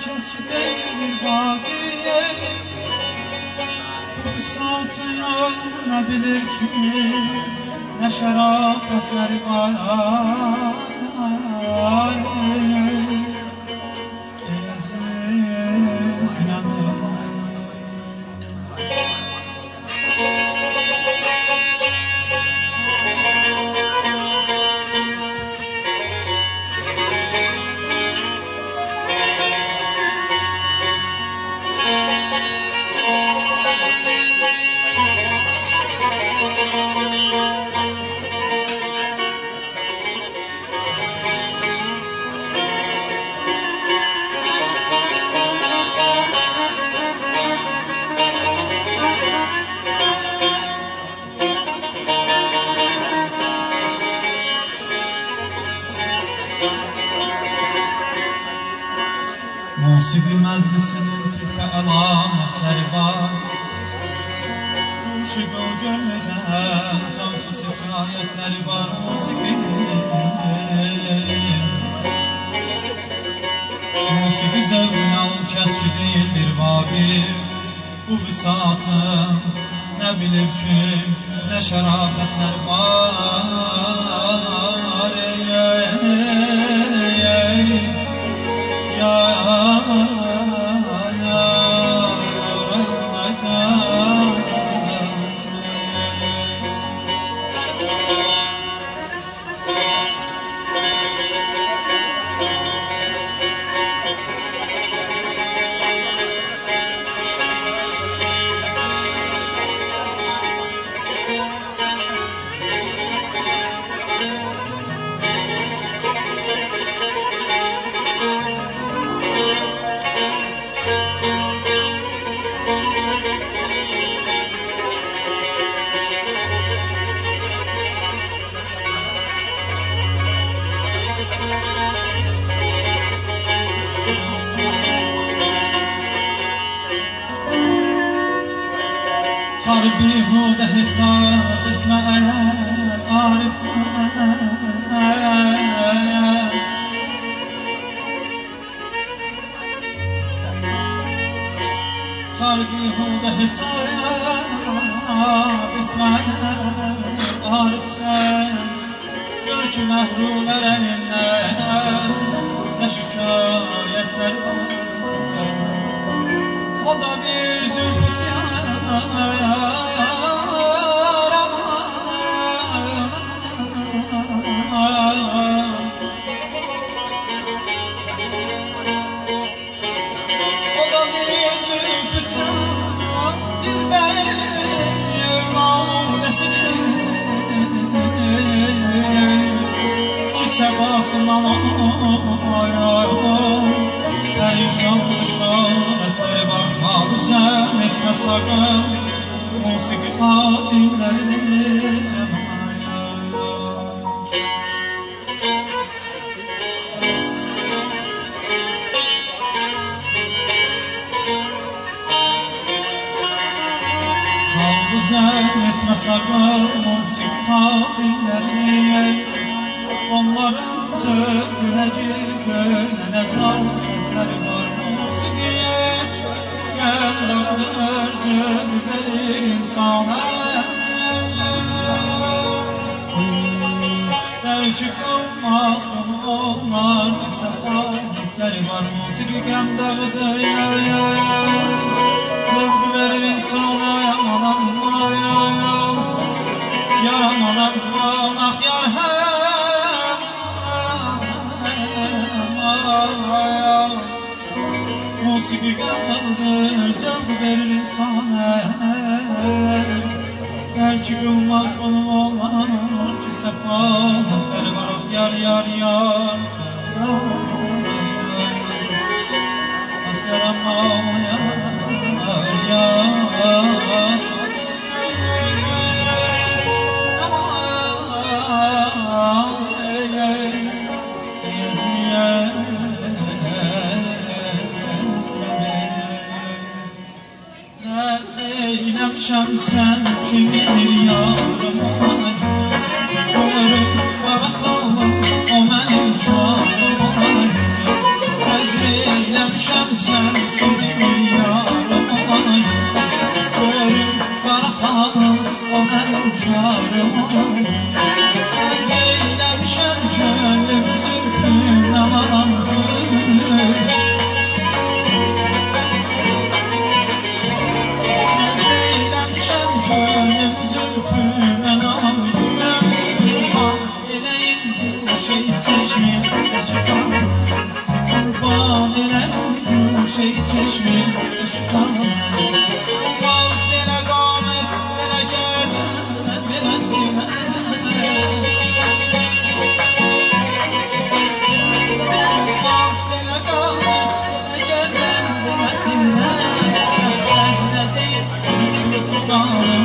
keskin bir babiye. Bu saat ne bilir ki ne şerafetleri var. Musiki meclisinin tüfe alametleri var. Cuşu gönlüden cansız hikayetleri var. Musiki zevkine ol keski değildir vaki. Bu bisatın ne bilir ki ne şerafetler var. Bihude hesap etme eğer arifsen. Bihude hesap etme eğer arifsen. Gör ki mehruler elinde ne şikayetler var. O da bir zülfisyan. Perişanlı şahitleri var havuzen etme sakın. Musiki hadimlerini havuzen etme sakın. Musiki hadimlerini onların sözüne girgöne ne zahmetleri var. Musikiye gel dağdır sözü verir insana. Der ki olmaz bunu onlar ki sefaletleri var. Musiki gel dağdır sözü verir insana. Yaman amma yaraman amma ah yar Musiki gönderdir, zevk verir insana. Gerçek olmaz bunun olmaz ki sefaletleri var. Ah yar yar yar ah yar aman yar yar Şemsen kimdir yarım olay. Ömrüm barakalım o benim canım olay. Ezreylem şemsen sen kimi bir yarım ay. Görüm qara xalım o mənim karım ay. Ez eyləmişəm könlüm zülfündən alan gül. Ez eyləmişəm könlüm zülfündən alan gül. Qurban eləyim şey çeşmin şifam. Qurban eləyim şey çeşmin şifam. Olmaz belə qamət, belə gərdən, belə sinə. Olmaz belə qamət, belə gərdən, belə sinə. Əhləh nə deyib, yüklü Xudanı